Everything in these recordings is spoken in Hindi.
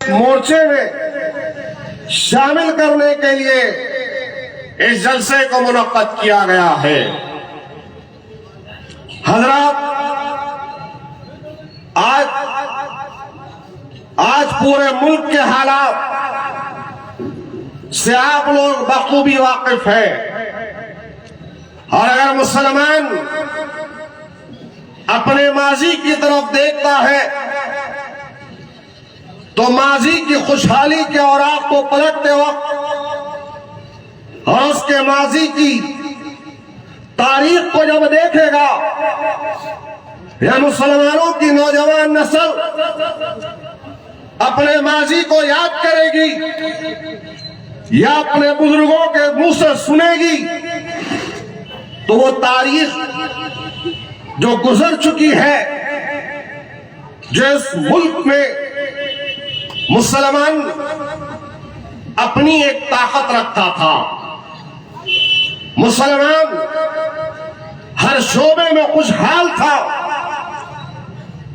मोर्चे में शामिल करने के लिए इस जलसे को मुनक्कद किया गया है। हजरात, आज पूरे मुल्क के हालात से आप लोग बखूबी वाकिफ हैं, और अगर मुसलमान अपने माजी की तरफ देखता है तो माजी की खुशहाली के औराक को पलटते वक्त और उसके माजी की तारीख को जब देखेगा, या मुसलमानों की नौजवान नस्ल अपने माजी को याद करेगी या अपने बुजुर्गों के मुंह से सुनेगी, तो वो तारीख जो गुजर चुकी है, जिस मुल्क में मुसलमान अपनी एक ताकत रखता था, मुसलमान हर शोबे में खुशहाल था,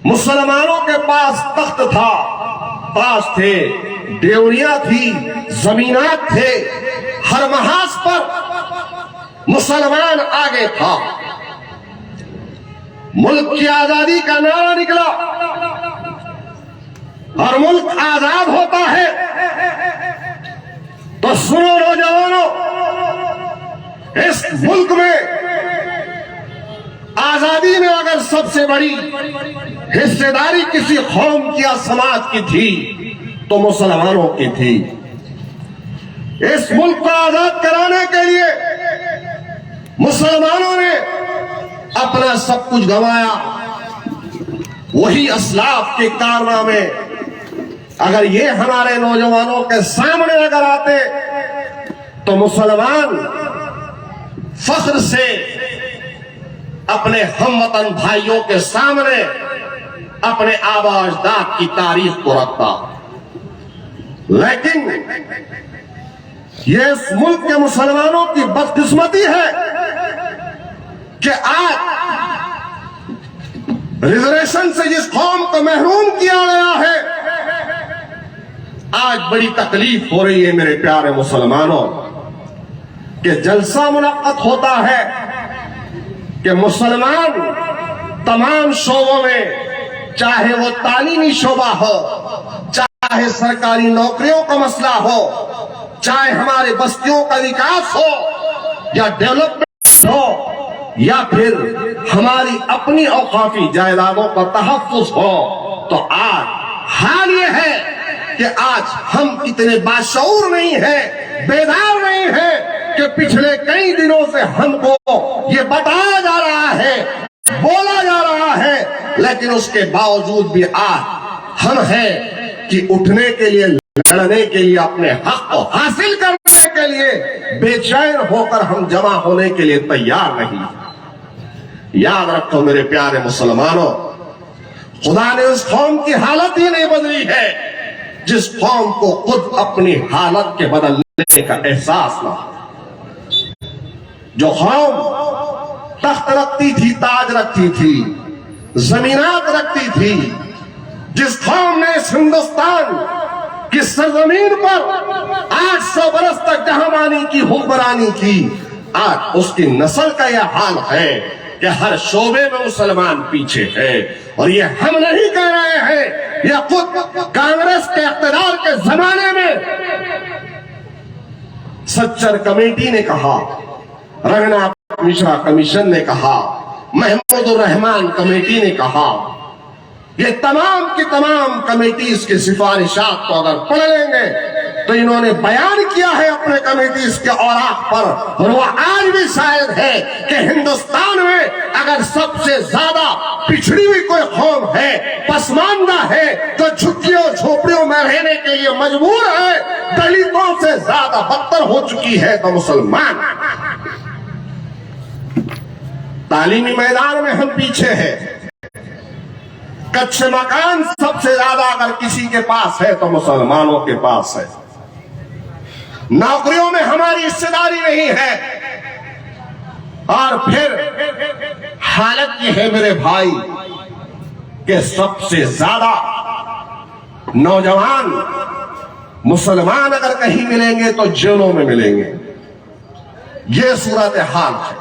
मुसलमानों के पास तख्त था, ताज थे, देवरियां थी, जमीनात थे, हर महाज पर मुसलमान आगे था। मुल्क की आजादी का नारा निकला और मुल्क आजाद होता है तो सुनो नौजवानों, इस मुल्क में आजादी में अगर सबसे बड़ी हिस्सेदारी किसी कौम की या समाज की थी तो मुसलमानों की थी। इस मुल्क को आजाद कराने के लिए मुसलमानों ने अपना सब कुछ गंवाया। वही असलाफ के कारनामे अगर ये हमारे नौजवानों के सामने अगर आते तो मुसलमान फख्र से अपने हमवतन भाइयों के सामने अपने आबाजदाद की तारीख को रखता। लेकिन ये इस मुल्क के मुसलमानों की बदकिस्मती है कि आज रिजर्वेशन से जिस कौम को महरूम किया गया है, आज बड़ी तकलीफ हो रही है मेरे प्यारे मुसलमानों, कि जलसा मुनक्कद होता है कि मुसलमान तमाम शोबों में, चाहे वो तालीमी शोबा हो, चाहे सरकारी नौकरियों का मसला हो, चाहे हमारे बस्तियों का विकास हो या डेवलपमेंट हो, या फिर हमारी अपनी औकाफी जायदादों का तहफ्फुज हो, तो आज हाल ये है कि आज हम इतने बाशऊर नहीं हैं, बेदार नहीं हैं कि पिछले कई दिनों से हमको ये बताया जा रहा है, बोला जा रहा है, लेकिन उसके बावजूद भी आज हम हैं कि उठने के लिए, लड़ने के लिए, अपने हक को हासिल करने के लिए बेचैन होकर हम जमा होने के लिए तैयार नहीं। याद रखो मेरे प्यारे मुसलमानों, खुदा ने उस कौम की हालत ही नहीं बदली है जिस कौम को खुद अपनी हालत के बदलने का एहसास ना। जो कौम तख्त रखती थी, ताज रखती थी, जमीनात रखती थी, जिस कौम ने इस हिंदुस्तान की सरजमीन पर 800 बरस तक जहांमानी की, हुक्मरानी की, आज उसकी नस्ल का यह हाल है कि हर शोबे में मुसलमान पीछे है। और ये हम नहीं कह रहे हैं, यह खुद कांग्रेस के इख्तियार के जमाने में सच्चर कमेटी ने कहा, रंगनाथ मिश्रा कमीशन ने कहा, महमूदुर रहमान कमेटी ने कहा, ये तमाम की तमाम कमेटीज की सिफारिशात को अगर पढ़ लेंगे तो इन्होंने बयान किया है अपने कमेटीज के औराक पर, और वो आज भी शायद है कि हिंदुस्तान में अगर सबसे ज्यादा पिछड़ी हुई कोई कौम है, पसमानदा है, तो झुग्गियों झोपड़ियों में रहने के लिए मजबूर है, दलितों से ज्यादा बदतर हो चुकी है, तो मुसलमान। तालीमी मैदान में हम पीछे हैं, कच्चे मकान सबसे ज्यादा अगर किसी के पास है तो मुसलमानों के पास है, नौकरियों में हमारी हिस्सेदारी नहीं है, और फिर हालत ये है मेरे भाई कि सबसे ज्यादा नौजवान मुसलमान अगर कहीं मिलेंगे तो जेलों में मिलेंगे। ये सूरत हाल है।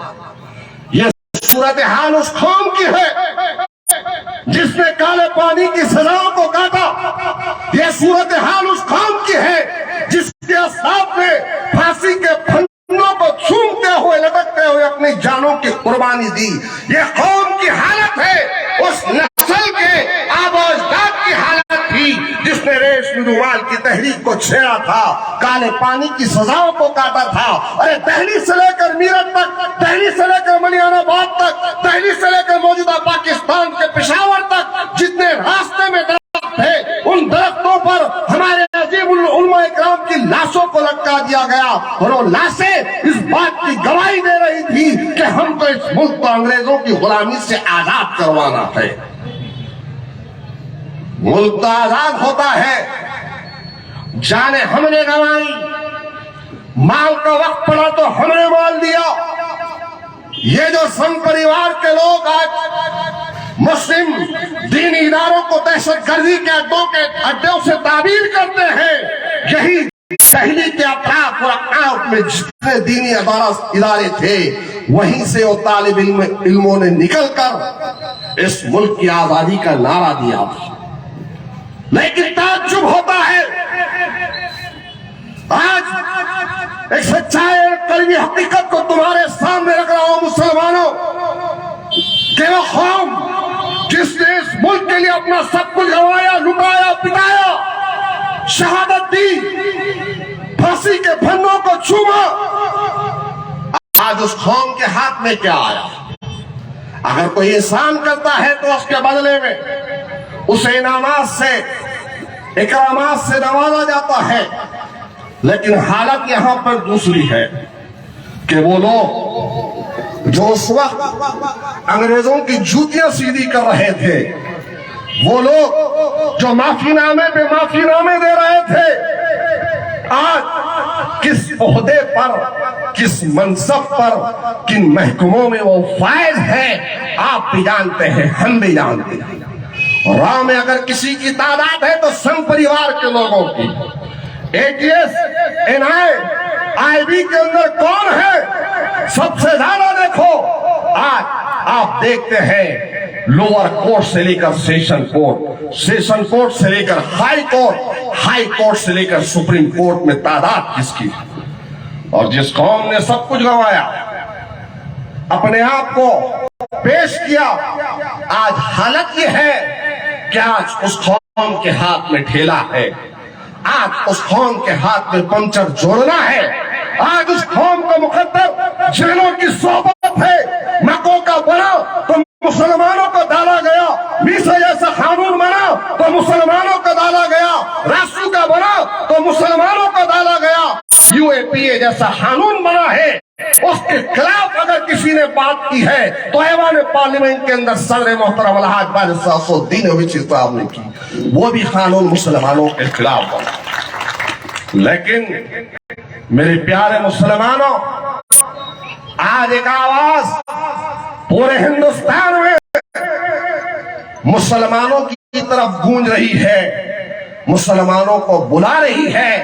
ये सूरत हाल उस कौम की है जिसने काले पानी की सजाओं को काटा। यह सूरत हाल उस कौम की है जिसके असलाफ ने फांसी के फंदों को चूमते हुए लटकते हुए अपनी जानों की कुर्बानी दी। यह कौम की हालत है उस नस्ल के आबोजदाद की हालत थी जिसने रेशमी रुमाल की तहरीक को छेड़ा था, काले पानी की सजाओं को काटा था। अरे दिल्ली से लेकर मीरठ तक, दिल्ली से लेकर मलियानाबाद तक, दिल्ली से लेकर मौजूदा पाकिस्तान के पेशावर तक जितने रास्ते में दरख्त थे उन दरख्तों पर हमारे अजीम उलमा इकराम की लाशों को लटका दिया गया। और वो लाशें इस बात की गवाही दे रही थी कि हमको इस मुल्क को अंग्रेजों की गुलामी से आजाद करवाना है। मुल्क तो आजाद होता है, जाने हमने गंवाई, माल का वक्त पड़ा तो हमने माल दिया। ये जो संघ परिवार के लोग आज मुस्लिम दीनी इदारों को दहशतगर्दी के अड्डों से ताबीर करते हैं, यही दिल्ली के अतराफ और अकाफ में जितने दीनी इदारे थे वहीं से वो तालिब इल्मों ने निकलकर इस मुल्क की आजादी का नारा दिया था। लेकिन ताज्जुब होता है आज एक सच्चाई कलमी हकीकत को तुम्हारे सामने रख रहा हूं मुसलमानों, कि वो कौम जिसने इस मुल्क के लिए अपना सब कुछ गंवाया, लुटाया, पिटाया, शहादत दी, फांसी के फंदों को चूमा, आज उस कौम के हाथ में क्या आया? अगर कोई एहसान करता है तो उसके बदले में उसे इनामात से, इकरामात से नवाजा जाता है। लेकिन हालत यहां पर दूसरी है कि वो लोग जो उस वक्त अंग्रेजों की जूतियां सीधी कर रहे थे, वो लोग जो माफीनामे पे माफीनामे दे रहे थे, आज किस ओहदे पर, किस मनसब पर, किन महकमों में वो फायज है, आप भी जानते हैं, हम भी जानते हैं। राह में अगर किसी की तादाद है तो संघ परिवार के लोगों की। ATS, NI, IB के अंदर कौन है? सबसे ज्यादा देखो आज आप देखते हैं लोअर कोर्ट से लेकर सेशन कोर्ट, सेशन कोर्ट से लेकर हाई कोर्ट, हाई कोर्ट से लेकर सुप्रीम कोर्ट में तादाद किसकी? और जिस कौम ने सब कुछ गंवाया, अपने आप को पेश किया, आज हालत यह है कि आज उस कौम के हाथ में ठेला है, आज उस कौम के हाथ में पंचर जोड़ना है, आज उस कौम का मुकद्दर जेलों की सोबत है। मक्कों का बना तो मुसलमानों को डाला गया, मीसा जैसा कानून बना तो मुसलमानों को डाला गया, रासू का बना तो मुसलमानों को डाला गया, UAPA जैसा कानून बना है, उसके खिलाफ अगर किसी ने बात की है तो ऐवान पार्लियामेंट के अंदर सदर मोहतरम अलहाज बारिश सासुद्दीन ओवैसी साहब ने की, वो भी कानून मुसलमानों के खिलाफ बना। लेकिन मेरे प्यारे मुसलमानों, आज एक आवाज पूरे हिंदुस्तान में मुसलमानों की तरफ गूंज रही है, मुसलमानों को बुला रही है,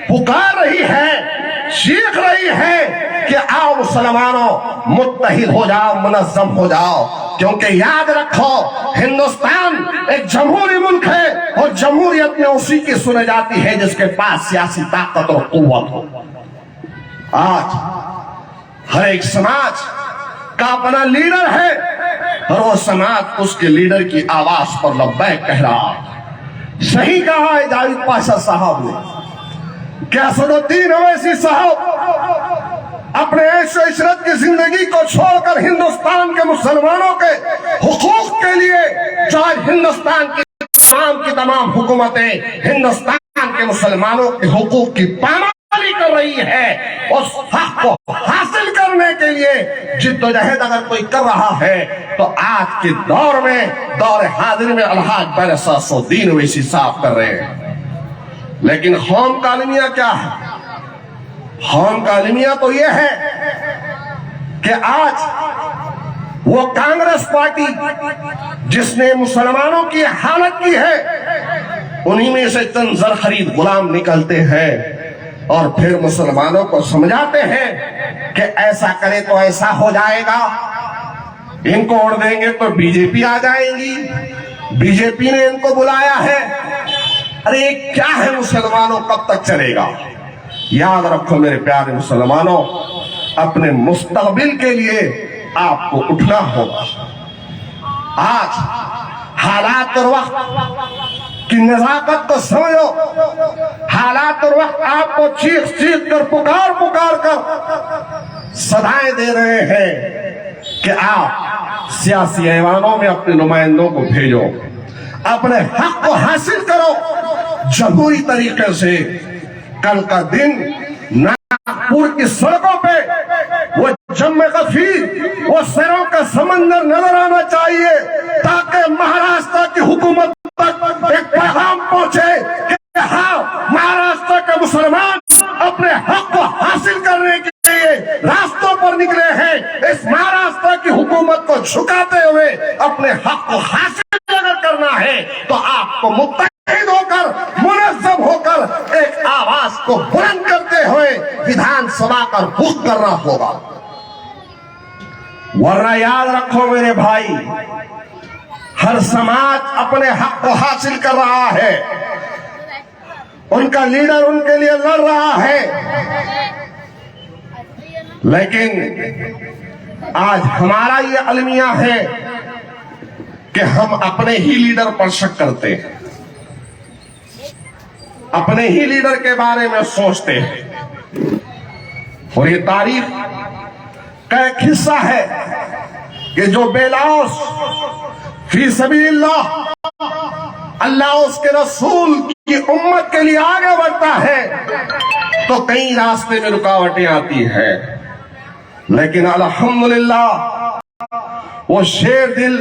पुकार रही है, चीख रही है कि आओ मुसलमानों, मुत्तहिद हो जाओ, मुनज़्ज़म हो जाओ। क्योंकि याद रखो, हिंदुस्तान एक जमहूरी मुल्क है और जमहूरियत में उसी की सुनी जाती है जिसके पास सियासी ताकत और कुव्वत हो। आज हर एक समाज का अपना लीडर है और वो समाज उसके लीडर की आवाज पर लब्बैक कह रहा। सही कहा है जावेद पाशा साहब ने कि असदुद्दीन ओवैसी साहब अपने ऐशो इशरत की जिंदगी को छोड़कर हिंदुस्तान के मुसलमानों के हुकूक के लिए, जो आज हिंदुस्तान की तमाम हुकूमतें हिंदुस्तान के मुसलमानों के हुकूक की पामाली कर रही है, उस हक को हासिल करने के लिए जिद्दोजहद अगर कोई कर रहा है तो आज के दौर में, दौर हाजिर में अलहाज बारिश सासुद्दीन ओवैसी साहब कर रहे हैं। लेकिन कौम का अलमिया क्या है? कौम का अलमिया तो यह है कि आज वो कांग्रेस पार्टी जिसने मुसलमानों की हालत की है, उन्हीं में से चंद ज़रख़रीद गुलाम निकलते हैं और फिर मुसलमानों को समझाते हैं कि ऐसा करे तो ऐसा हो जाएगा, इनको उड़ देंगे तो बीजेपी आ जाएगी, बीजेपी ने इनको बुलाया है। अरे क्या है मुसलमानों, कब तक चलेगा? याद रखो मेरे प्यारे मुसलमानों, अपने मुस्तक़बिल के लिए आपको उठना होगा। आज हालात और वक्त की नजाकत को समझो। हालात और वक्त आपको चीख चीख कर पुकार पुकार कर सदाएं दे रहे हैं कि आप सियासी ऐवानों में अपने नुमाइंदों को भेजो, अपने हक को हासिल करो जमहूरी तरीके से। कल का दिन नागपुर की सड़कों पे वो जम्मे कफीर, वो सरों का समंदर नजर आना चाहिए, ताकि महाराष्ट्र की हुकूमत तक एक पैगाम पहुंचे कि हाँ, महाराष्ट्र के मुसलमान अपने हक को हासिल करने के लिए रास्तों पर निकले हैं। इस महाराष्ट्र की हुकूमत को झुकाते हुए अपने हक को हासिल अगर करना है तो आपको मुत्तहिद होकर, मुनज़्ज़म होकर एक आवाज को बुलंद करते हुए विधानसभा का रुख करना होगा। वरना याद रखो मेरे भाई, हर समाज अपने हक को हासिल कर रहा है, उनका लीडर उनके लिए लड़ रहा है, लेकिन आज हमारा ये अलमिया है कि हम अपने ही लीडर पर शक करते हैं, अपने ही लीडर के बारे में सोचते हैं। और ये तारीख का एक हिस्सा है कि जो बेलौस फी सबीलिल्लाह, अल्लाह उसके रसूल की उम्मत के लिए आगे बढ़ता है तो कई रास्ते में रुकावटें आती है, लेकिन अल्हम्दुलिल्लाह वो शेर दिल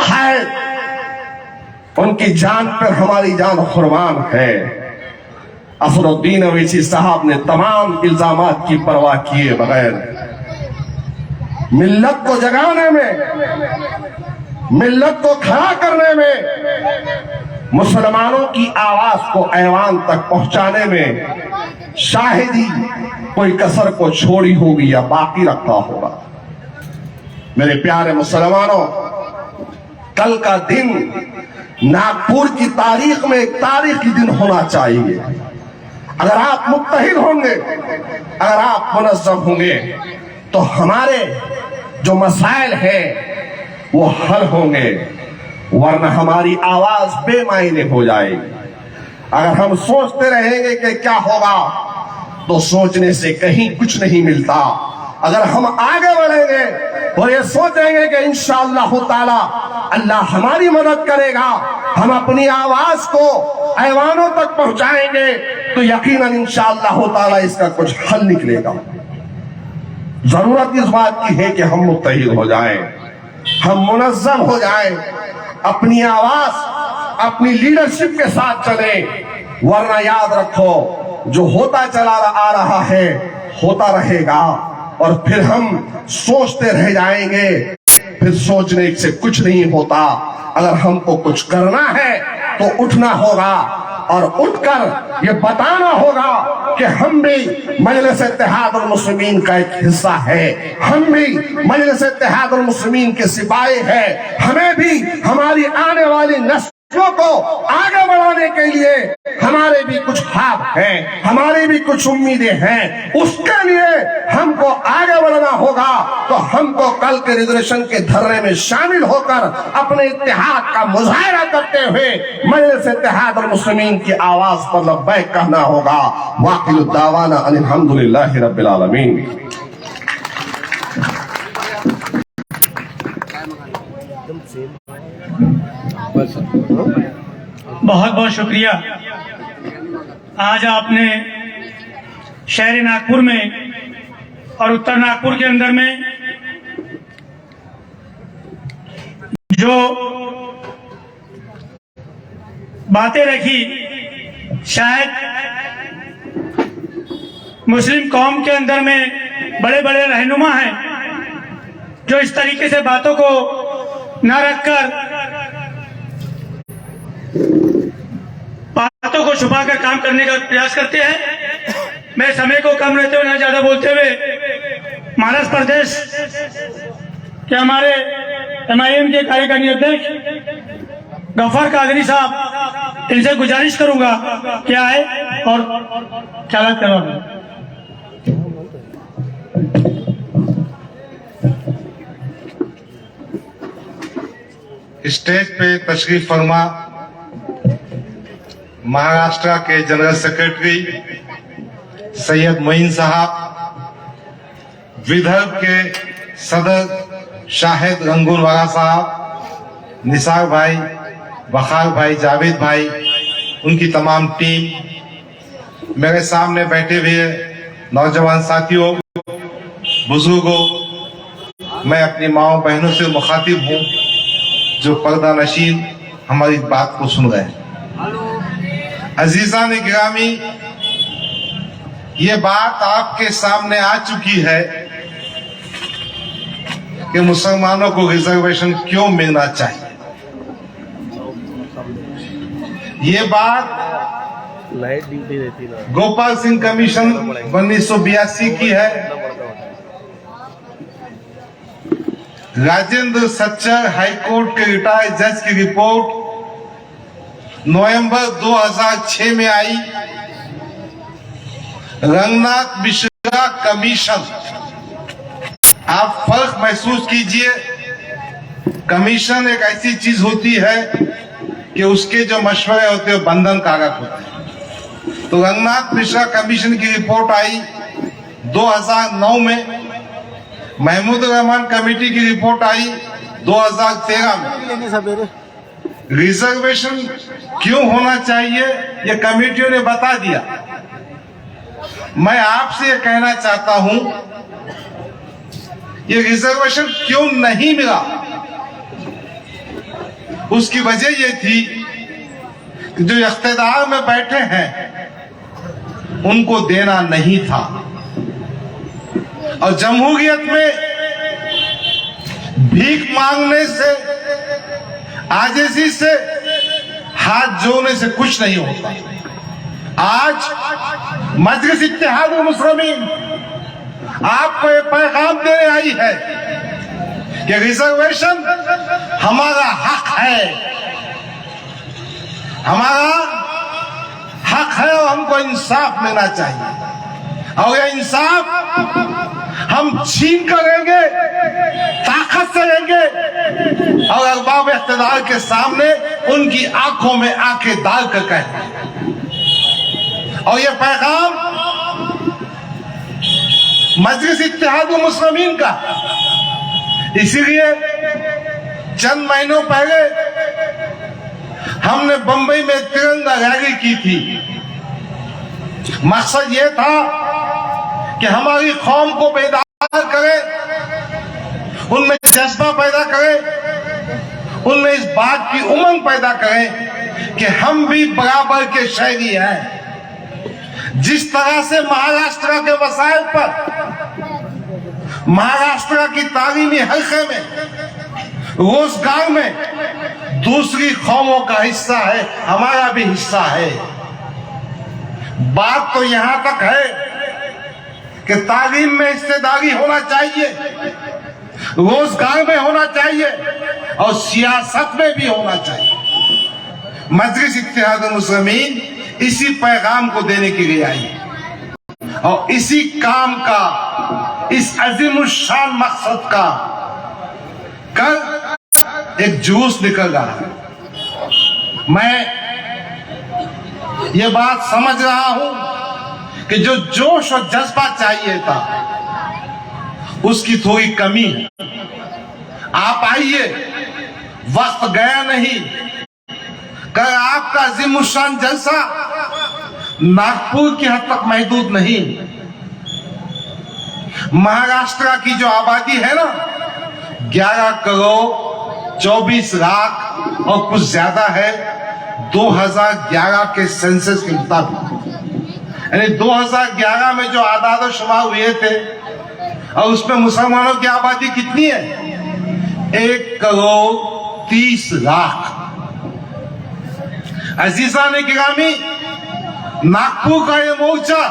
है, उनकी जान पर हमारी जान कुर्बान है। असरुद्दीन अवैसी साहब ने तमाम इल्जामात की परवाह किए बगैर मिल्लत को जगाने में, मिल्लत को खड़ा करने में, मुसलमानों की आवाज को ऐवान तक पहुंचाने में शायद ही कोई कसर को छोड़ी होगी या बाकी रखा होगा। मेरे प्यारे मुसलमानों, कल का दिन नागपुर की तारीख में एक तारीखी दिन होना चाहिए। अगर आप मुत्तहिद होंगे, अगर आप मुनज़्ज़म होंगे तो हमारे जो मसाइल हैं वो हल होंगे, वरना हमारी आवाज बेमायने हो जाएगी। अगर हम सोचते रहेंगे कि क्या होगा तो सोचने से कहीं कुछ नहीं मिलता। अगर हम आगे बढ़ेंगे और ये सोचेंगे कि इंशाअल्लाह ताला अल्लाह हमारी मदद करेगा, हम अपनी आवाज को ऐवानों तक पहुंचाएंगे तो यकीनन इंशाअल्लाह ताला इसका कुछ हल निकलेगा। जरूरत इस बात की है कि हम मुत्तहिद हो जाएं, हम मुनज़्ज़म हो जाएं, अपनी आवाज अपनी लीडरशिप के साथ चलें। वरना याद रखो, जो होता चला आ रहा है होता रहेगा और फिर हम सोचते रह जाएंगे, फिर सोचने से कुछ नहीं होता। अगर हमको कुछ करना है तो उठना होगा और उठकर ये बताना होगा कि हम भी मजलिस इत्तेहादुल मुस्लिमीन का एक हिस्सा है, हम भी मजलिस इत्तेहादुल मुस्लिमीन के सिपाही हैं। हमें भी हमारी आने वाली नस्लों को आगे बढ़ाने के लिए हमारे भी कुछ ख्वाब हैं, हमारी भी कुछ उम्मीदें हैं। उसके लिए हमको आगे बढ़ना होगा। तो हमको कल के रिजर्वेशन के धरने में शामिल होकर अपने इत्तेहाद का मुजाहरा करते हुए मजलिस इत्तेहादुल मुस्लिमीन की आवाज पर लब्बैक कहना होगा। वाकिलुद दावाना अनिल हम्दुलिल्लाहि रब्बिल आलमीन। बहुत बहुत शुक्रिया। आज आपने शहर नागपुर में और उत्तर नागपुर के अंदर में जो बातें रखी, शायद मुस्लिम कौम के अंदर में बड़े बड़े रहनुमा हैं जो इस तरीके से बातों को न रखकर छुपा कर काम करने का प्रयास करते हैं। मैं समय को कम रहते हुए, न ज्यादा बोलते हुए, महाराष्ट्र प्रदेश के हमारे MIM के कार्यकारी अध्यक्ष गफार कादरी साहब, इनसे गुजारिश करूंगा कि आए और ख्याल करवा। स्टेज पे तशरीफ फरमा महाराष्ट्र के जनरल सेक्रेटरी सैयद मोइन साहब, विदर्भ के सदर शाहिद रंगूनवाला साहब, निसार भाई, वखार भाई, जावेद भाई, उनकी तमाम टीम, मेरे सामने बैठे हुए नौजवान साथियों, बुजुर्गों, मैं अपनी माओ बहनों से मुखातिब हूँ जो पर्दा नशीन हमारी बात को सुन रहे हैं। अजीजा ने गिरामी, ये बात आपके सामने आ चुकी है कि मुसलमानों को रिजर्वेशन क्यों मिलना चाहिए। ये बात लाइट ड्यूटी रहती ना, गोपाल सिंह कमीशन 1982 की है। राजेंद्र सच्चर हाईकोर्ट के रिटायर्ड जज की रिपोर्ट नवंबर 2006 में आई। रंगनाथ मिश्रा कमीशन, आप फर्क महसूस कीजिए। कमीशन एक ऐसी चीज होती है कि उसके जो मशवरे होते हैं बंधन कारक होते हैं। तो रंगनाथ मिश्रा कमीशन की रिपोर्ट आई 2009 में। महमूद रहमान कमेटी की रिपोर्ट आई 2013 में। रिजर्वेशन क्यों होना चाहिए ये कमेटियों ने बता दिया। मैं आपसे ये कहना चाहता हूं, ये रिजर्वेशन क्यों नहीं मिला, उसकी वजह ये थी कि जो इख्तिदार में बैठे हैं उनको देना नहीं था। और जमहूरियत में भीख मांगने से, आजिज़ी से, हाथ जोड़ने से कुछ नहीं होता। आज मजलिस इत्तेहाद मुस्लिमीन आपको ये पैगाम देने आई है कि रिजर्वेशन हमारा हक है, हमारा हक है और हमको इंसाफ मिलना चाहिए। और ये इंसाफ हम छीन करेंगे, ताकत से लेंगे और अरबाब इख्तिदार के सामने उनकी आंखों में आंखें डाल कर कहेंगे। और ये पैगाम मजलिस इत्तेहाद मुस्लिमीन का, इसीलिए चंद महीनों पहले हमने बंबई में तिरंगा रैली की थी। मकसद ये था कि हमारी कौम को बेदार करें, उनमें जज्बा पैदा करें, उनमें इस बात की उमंग पैदा करें कि हम भी बराबर के शहरी हैं। जिस तरह से महाराष्ट्र के वसाइल पर, महाराष्ट्र की तालीमी हल्के में, रोजगार में दूसरी कौमों का हिस्सा है, हमारा भी हिस्सा है। बात तो यहां तक है कि तालीम में हिस्सेदारी होना चाहिए, रोजगार में होना चाहिए और सियासत में भी होना चाहिए। मजलिस इत्तेहाद मुस्लिमीन इसी पैगाम को देने के लिए आई और इसी काम का, इस अजीमुशान मकसद का कल एक जुलूस निकल रहा है। मैं ये बात समझ रहा हूं कि जो जोश और जज्बा चाहिए था उसकी थोड़ी कमी है। आप आइए, वक्त गया नहीं। कल आपका अजीमुशान जलसा नागपुर की हद तक महदूद नहीं। महाराष्ट्र की जो आबादी है ना, 11 करोड़ 24 लाख और कुछ ज्यादा है 2011 के सेंसस के मुताबिक। यानी 2011 में जो आदाद और शुमार हुए थे और उसमें मुसलमानों की आबादी कितनी है? 1 करोड़ 30 लाख। अजीजा ने गिरामी, नागपुर का ये मोर्चा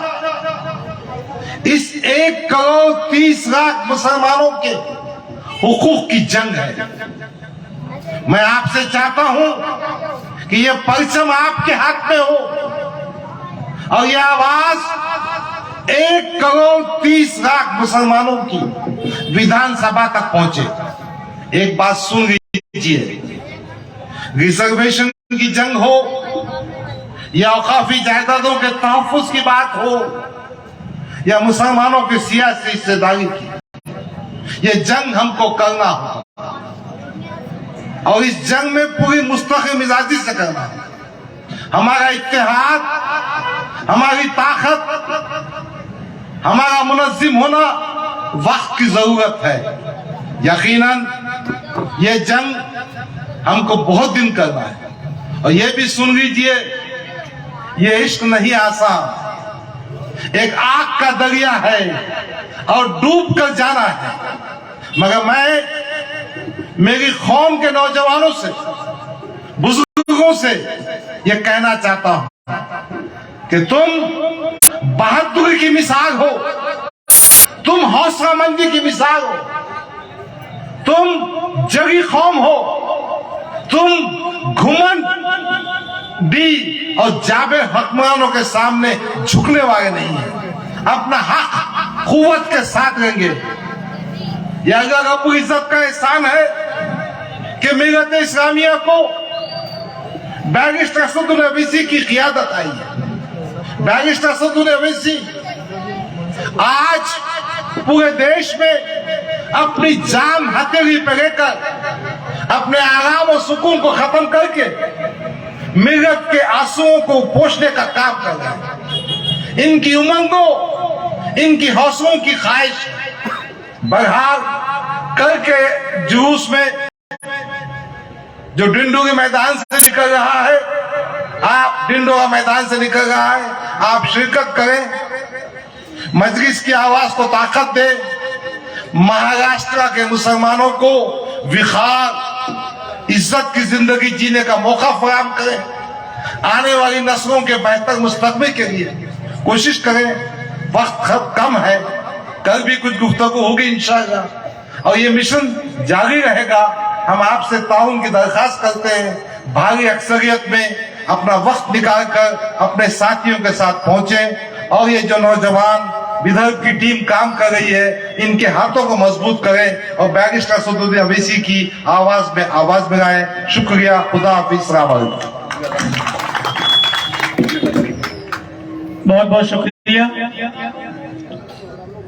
इस 1,30,00,000 मुसलमानों के हुकूक की जंग है। मैं आपसे चाहता हूं कि ये परचम आपके हाथ में हो और ये आवाज 1,30,00,000 मुसलमानों की विधानसभा तक पहुंचे। एक बात सुन लीजिए, रिजर्वेशन की जंग हो या औकाफी जायदादों के तहफ्फुज की बात हो या मुसलमानों की सियासी हिस्सेदारी की, ये जंग हमको करना होगा और इस जंग में पूरी मुस्तकिल मिजाजी से करना है। हमारा इत्तेहाद, हमारी ताकत, हमारा मुनज़्ज़िम होना वक्त की जरूरत है। यकीनन ये जंग हमको बहुत दिन करना है। और ये भी सुन लीजिए, ये इश्क नहीं आसान, एक आग का दरिया है और डूब कर जाना है। मगर मैं मेरी कौम के नौजवानों से, बुजुर्गों से ये कहना चाहता हूं कि तुम बहादुरी की मिसाल हो, तुम हौसलामंदी की मिसाल हो, तुम जगी कौम हो, तुम घुमंड दी और जाबे हुक्मरानों के सामने झुकने वाले नहीं है। अपना हक कुव्वत के साथ लेंगे। यह अगर रब्बुल इज्जत का एहसान है कि मिल्लत इस्लामिया को बैरिस्टर असदुल ओवैसी की क़ियादत आई है। बैरिस्टर असदुल ओवैसी आज पूरे देश में अपनी जान हथेली पे लेकर अपने आराम और सुकून को खत्म करके मिल्लत के आंसुओं को पोंछने का काम कर रहे हैं। इनकी उमंगों, इनकी हौसलों की ख्वाहिश बहरहाल करके जुलूस में जो डिंडोरी मैदान से निकल रहा है, आप डिंडोरा मैदान से निकल रहा है, आप शिरकत करें, मजलिस की आवाज को ताकत दे, महाराष्ट्र के मुसलमानों को विखार, इज्जत की जिंदगी जीने का मौका फराहम करें, आने वाली नस्लों के बेहतर मुस्तकबिल के लिए कोशिश करें। वक्त कम है, कल भी कुछ गुफ्तगू होगी इंशाअल्लाह और ये मिशन जारी रहेगा। हम आपसे ताउन की दरखास्त करते हैं, भारी अक्सरियत में अपना वक्त निकाल कर अपने साथियों के साथ पहुंचे और ये जो नौजवान विदर्भ की टीम काम कर रही है, इनके हाथों को मजबूत करें और बैरिस्टर असदुल ओवैसी की आवाज में आवाज मिलाएं। शुक्रिया, खुदा हाफिज, अस्सलाम वालेकुम। बहुत बहुत शुक्रिया।